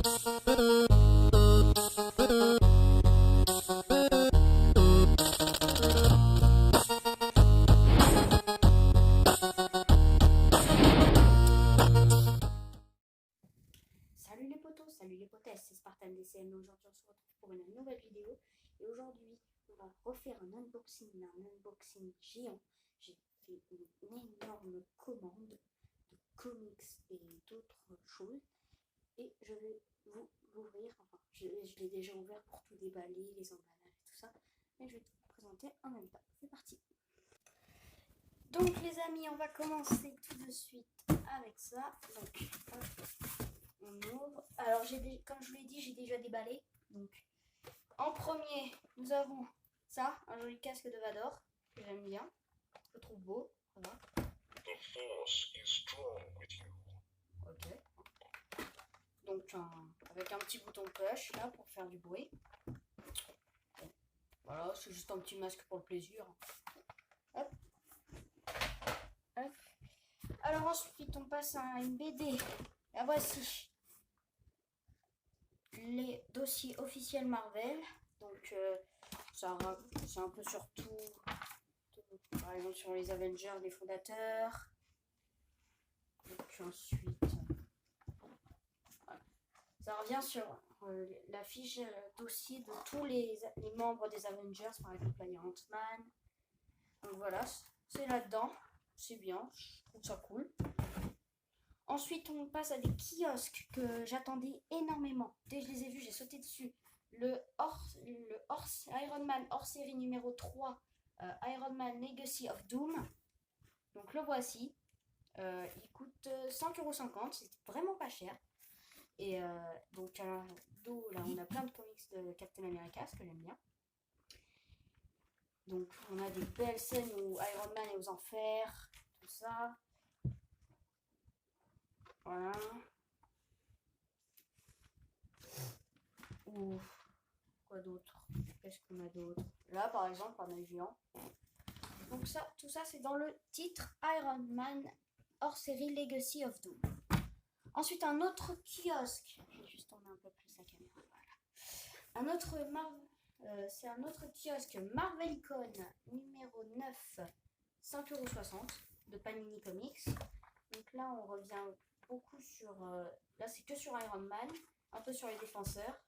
Salut les potos, salut les potesses, c'est Spartan DCM. Aujourd'hui on se retrouve pour une nouvelle vidéo. Et aujourd'hui on va refaire un unboxing géant. J'ai fait une énorme commande de comics et d'autres choses. Et je vais vous l'ouvrir, enfin je l'ai déjà ouvert pour tout déballer, les emballages et tout ça. Mais je vais tout vous présenter en même temps. C'est parti. Donc les amis, on va commencer tout de suite avec ça. Donc on ouvre. Alors comme je vous l'ai dit, j'ai déjà déballé. Donc en premier, nous avons ça, un joli casque de Vador que j'aime bien. Je le trouve beau. Voilà. The force is strong with you. Ok. Donc avec un petit bouton push là pour faire du bruit. Bon. Voilà, c'est juste un petit masque pour le plaisir. Hop. Hop. Alors ensuite on passe à une BD. La voici. Les dossiers officiels Marvel. Donc c'est un peu sur tout. Par exemple sur les Avengers, les fondateurs. Donc ensuite voilà. Ça revient sur la fiche dossier de tous les membres des Avengers, par exemple là il y a Ant-Man. Donc voilà, c'est là-dedans. C'est bien, je trouve ça cool. Ensuite, on passe à des kiosques que j'attendais énormément. Dès que je les ai vus, j'ai sauté dessus. Le Iron Man hors série numéro 3, Iron Man Legacy of Doom. Donc le voici. Il coûte 5,50 €, c'est vraiment pas cher. Et donc à la dos, là, on a plein de comics de Captain America, ce que j'aime bien. Donc on a des belles scènes où Iron Man est aux enfers, tout ça. Voilà. Ou quoi d'autre? Qu'est-ce qu'on a d'autre? Là par exemple un œil géant. Donc ça, tout ça c'est dans le titre Iron Man hors série Legacy of Doom. Ensuite un autre kiosque. Je vais juste tourner un peu plus la caméra. Voilà. C'est un autre kiosque Marvelicon numéro 9, 5,60 € de Panini Comics. Donc là on revient beaucoup sur... là c'est que sur Iron Man, un peu sur les défenseurs.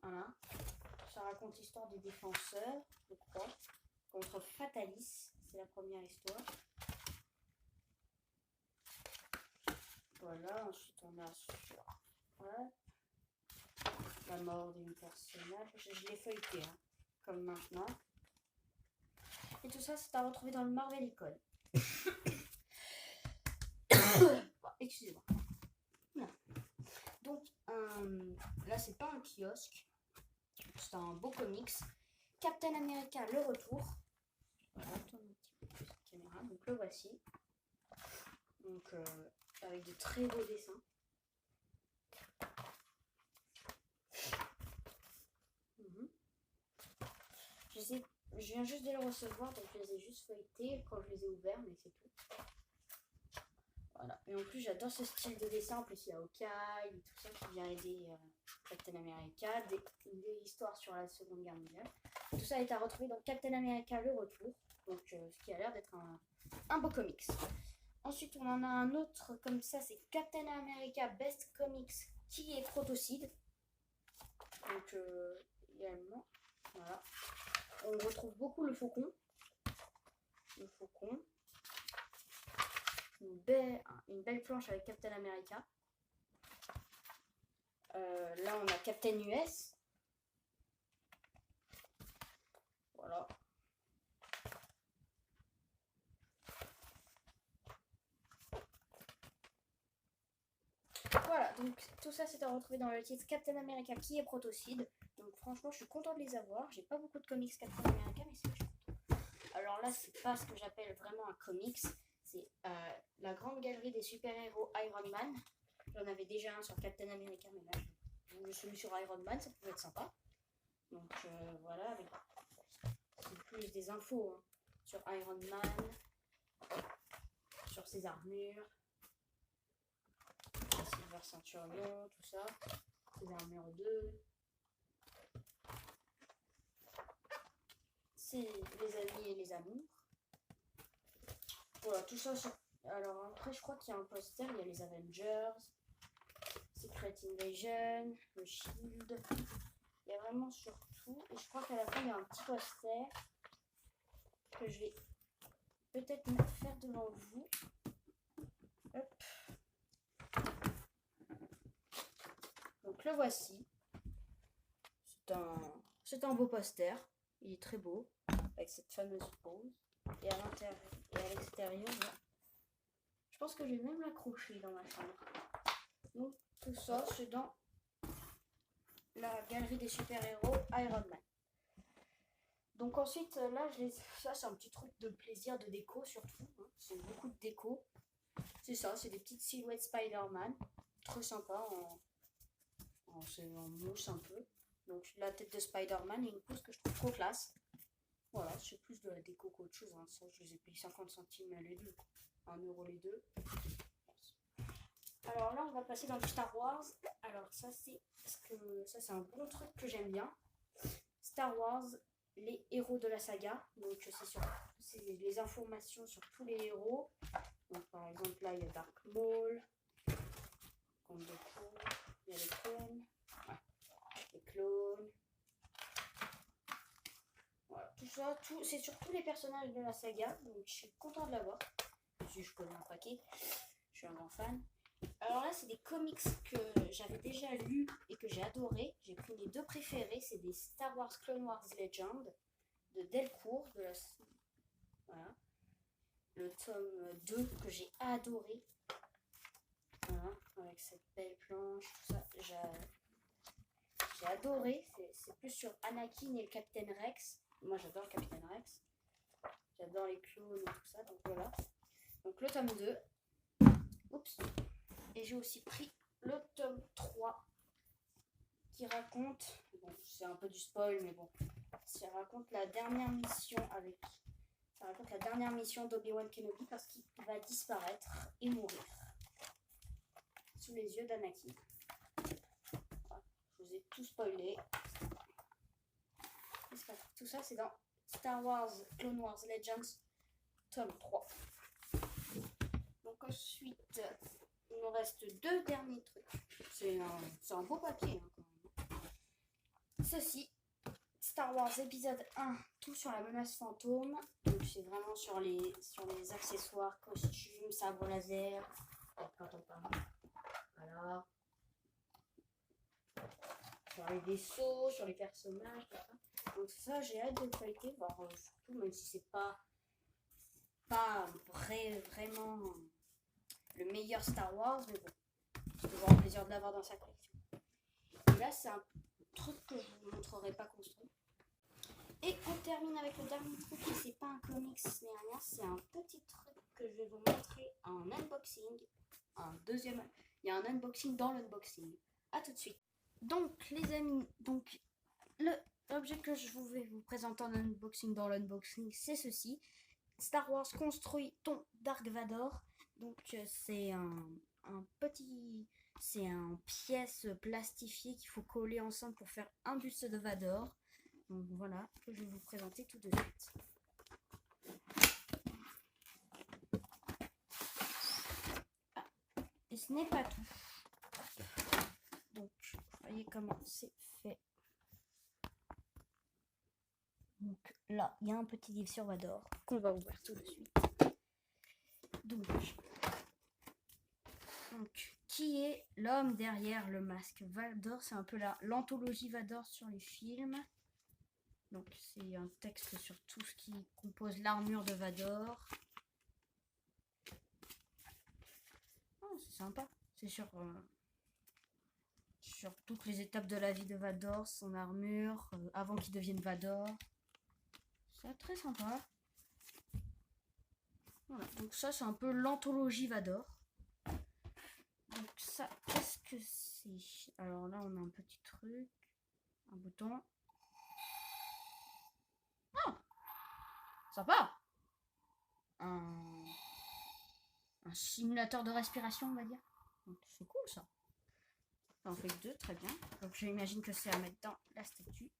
Voilà. Ça raconte l'histoire des défenseurs, je crois, contre Fatalis. C'est la première histoire. Voilà, ensuite on a sur la mort d'une personnage. Je l'ai feuilleté, hein, comme maintenant. Et tout ça, c'est à retrouver dans le Marvelicon. Excusez-moi. Donc, là, c'est pas un kiosque. C'est un beau comics. Captain America, le retour. Voilà, tourne un petit peu plus la caméra. Donc, le voici. Donc, avec de très beaux dessins. Je viens juste de les recevoir, donc je les ai juste feuilletés quand je les ai ouverts, mais c'est tout. Voilà. Et en plus, j'adore ce style de dessin. En plus, il y a Hawkeye, tout ça qui vient aider Captain America, des histoires sur la Seconde Guerre mondiale. Tout ça est à retrouver dans Captain America le retour, donc ce qui a l'air d'être un beau comics. Ensuite, on en a un autre comme ça, c'est Captain America Best Comics qui est Protocide. Donc également, voilà. On retrouve beaucoup le faucon. Le faucon. Une belle planche avec Captain America. Là, on a Captain US. Voilà. Voilà, donc tout ça c'est à retrouver dans le titre Captain America qui est Protocide. Donc franchement, je suis contente de les avoir. J'ai pas beaucoup de comics Captain America, mais c'est que je suis contente. Alors là, c'est pas ce que j'appelle vraiment un comics. C'est la grande galerie des super-héros Iron Man. J'en avais déjà un sur Captain America, mais là, je suis sur Iron Man, ça pouvait être sympa. Donc voilà, avec plus des infos hein, sur Iron Man, sur ses armures. Ici Silver Centurion, tout ça. C'est l'armure 2. C'est les amis et les amours. Voilà, tout ça sur... Alors après, je crois qu'il y a un poster, il y a les Avengers, Secret Invasion, le Shield. Il y a vraiment sur tout. Et je crois qu'à la fin, il y a un petit poster que je vais peut-être faire devant vous. Hop. Donc le voici. C'est un beau poster. Il est très beau. Avec cette fameuse pose. Et à l'intérieur et à l'extérieur, je pense que je vais même l'accrocher dans ma chambre. Donc tout ça, c'est dans la galerie des super-héros Iron Man. Donc ensuite, là, ça c'est un petit truc de plaisir, de déco surtout. Hein. C'est beaucoup de déco. C'est ça, c'est des petites silhouettes Spider-Man. Très sympa, c'est en mousse un peu. Donc la tête de Spider-Man et une pousse que je trouve trop classe. Voilà, c'est plus de la déco qu'autre chose. Hein. Ça, je les ai payés 50 centimes les deux. 1 euro les deux. Alors là, on va passer dans le Star Wars. Alors ça, c'est un bon truc que j'aime bien. Star Wars, les héros de la saga. Donc c'est les informations sur tous les héros. Donc par exemple, là, il y a Dark Maul. Comme beaucoup. Il y a les clones. Ouais. Les clones. Voilà, tout ça, c'est sur tous les personnages de la saga, donc je suis content de l'avoir. Je connais un paquet, je suis un grand fan. Alors là, c'est des comics que j'avais déjà lus et que j'ai adoré. J'ai pris mes deux préférés, c'est des Star Wars Clone Wars Legend de Delcourt, voilà. Le tome 2 que j'ai adoré. Voilà, avec cette belle planche, tout ça, j'ai adoré. C'est plus sur Anakin et le Capitaine Rex. Moi j'adore le Capitaine Rex. J'adore les clones et tout ça. Donc voilà. Donc le tome 2. Oups. Et j'ai aussi pris le tome 3 qui raconte. Bon, c'est un peu du spoil, mais bon. Ça raconte la dernière mission Ça raconte la dernière mission d'Obi-Wan Kenobi parce qu'il va disparaître et mourir. Sous les yeux d'Anakin. Voilà. Je vous ai tout spoilé. Tout ça, c'est dans Star Wars Clone Wars Legends, tome 3. Donc ensuite, il nous reste 2 derniers trucs. C'est un beau papier. Hein, quand même. Ceci, Star Wars épisode 1, tout sur la menace fantôme. Donc c'est vraiment sur les accessoires, costumes, sabre laser. Quand on parle. Voilà. Sur les vaisseaux, sur les personnages, tout ça. Donc ça, j'ai hâte de feuilleter, voir surtout, même si c'est pas vraiment le meilleur Star Wars, mais bon, c'est toujours un plaisir de l'avoir dans sa collection. Et là, c'est un truc que je vous montrerai pas construit. Et on termine avec le dernier truc, et c'est pas un comics ni rien, c'est un petit truc que je vais vous montrer en unboxing. Il y a un unboxing dans l'unboxing. A tout de suite. Donc les amis, l'objet que je vais vous présenter en unboxing dans l'unboxing, c'est ceci. Star Wars construit ton Dark Vador. Donc c'est c'est un pièce plastifiée qu'il faut coller ensemble pour faire un buste de Vador. Donc voilà, que je vais vous présenter tout de suite. Ah, et ce n'est pas tout. Donc, voyez comment c'est fait. Donc là, il y a un petit livre sur Vador qu'on va ouvrir tout de suite. Donc qui est l'homme derrière le masque Vador? C'est un peu l'anthologie Vador sur les films. Donc c'est un texte sur tout ce qui compose l'armure de Vador. Oh, c'est sympa. C'est sur toutes les étapes de la vie de Vador, son armure, avant qu'il devienne Vador. C'est très sympa. Voilà, donc ça c'est un peu l'anthologie Vador. Donc ça, qu'est-ce que c'est? Alors là on a un petit truc, un bouton. Ah, sympa. Un simulateur de respiration, on va dire. C'est cool ça. Ça en fait que 2, très bien. Donc j'imagine que c'est à mettre dans la statue.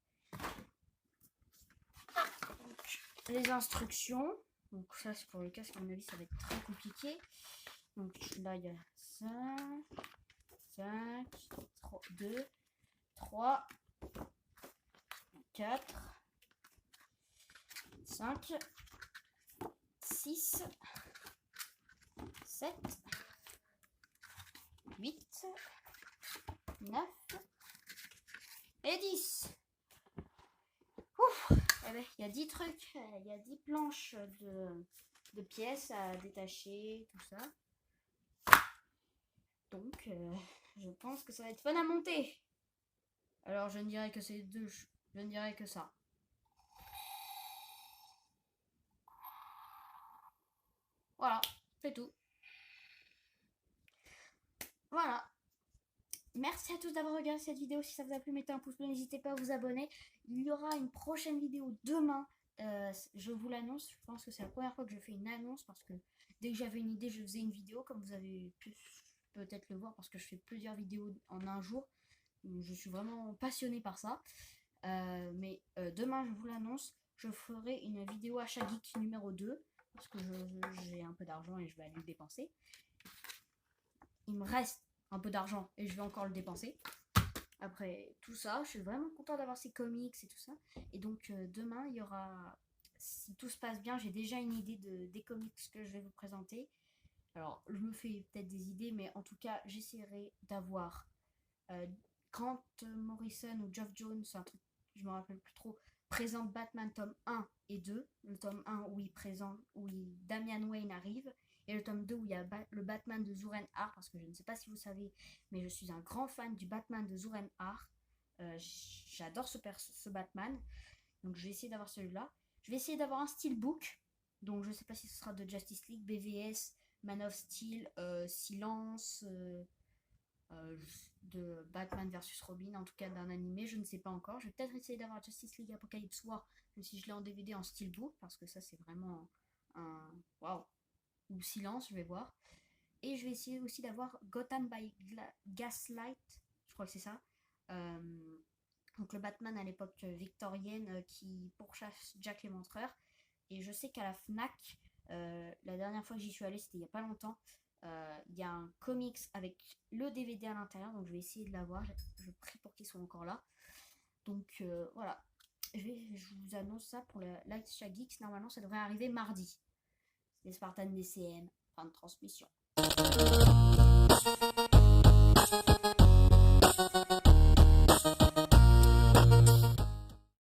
Donc, les instructions. Donc ça c'est pour le casque, à mon avis ça va être très compliqué. Donc là il y a 5, 2, 3, 4, 5, 6, 7, 8, 9 et 10. Ouf, eh ben, il y a 10 trucs, il y a 10 planches de pièces à détacher, tout ça. Donc, je pense que ça va être fun à monter. Alors, je ne dirais que c'est deux, je ne dirais que ça. Voilà, c'est tout. Voilà. Merci à tous d'avoir regardé cette vidéo. Si ça vous a plu, mettez un pouce bleu, n'hésitez pas à vous abonner. Il y aura une prochaine vidéo demain. Je vous l'annonce. Je pense que c'est la première fois que je fais une annonce parce que dès que j'avais une idée, je faisais une vidéo. Comme vous avez pu peut-être le voir parce que je fais plusieurs vidéos en un jour. Je suis vraiment passionnée par ça. Mais demain, je vous l'annonce, je ferai une vidéo achat geek numéro 2 parce que j'ai un peu d'argent et je vais aller le dépenser. Il me reste un peu d'argent et je vais encore le dépenser. Après tout ça, je suis vraiment contente d'avoir ces comics et tout ça. Et donc demain, il y aura, si tout se passe bien, j'ai déjà une idée des comics que je vais vous présenter. Alors, je me fais peut-être des idées, mais en tout cas, j'essaierai d'avoir Grant Morrison ou Geoff Jones, un truc, je me rappelle plus trop, présente Batman tome 1 et 2. Le tome 1 où Damian Wayne arrive. Et le tome 2 où il y a le Batman de Zur-En-Arrh, parce que je ne sais pas si vous savez, mais je suis un grand fan du Batman de Zur-En-Arrh. J'adore ce Batman. Donc je vais essayer d'avoir celui-là. Je vais essayer d'avoir un steelbook. Donc je ne sais pas si ce sera de Justice League, BVS, Man of Steel, Silence, de Batman vs Robin, en tout cas d'un animé, je ne sais pas encore. Je vais peut-être essayer d'avoir Justice League Apocalypse War, même si je l'ai en DVD en steelbook, parce que ça c'est vraiment un... Waouh. Ou Silence, je vais voir. Et je vais essayer aussi d'avoir Gotham by Gaslight, je crois que c'est ça. Donc le Batman à l'époque victorienne qui pourchasse Jack l'Éventreur. Et je sais qu'à la FNAC, la dernière fois que j'y suis allée, c'était il n'y a pas longtemps, il y a un comics avec le DVD à l'intérieur, donc je vais essayer de l'avoir. Je prie pour qu'ils soient encore là. Donc voilà, je vous annonce ça pour le Light Geeks. Normalement, ça devrait arriver mardi. Les Spartans DCM, fin de transmission.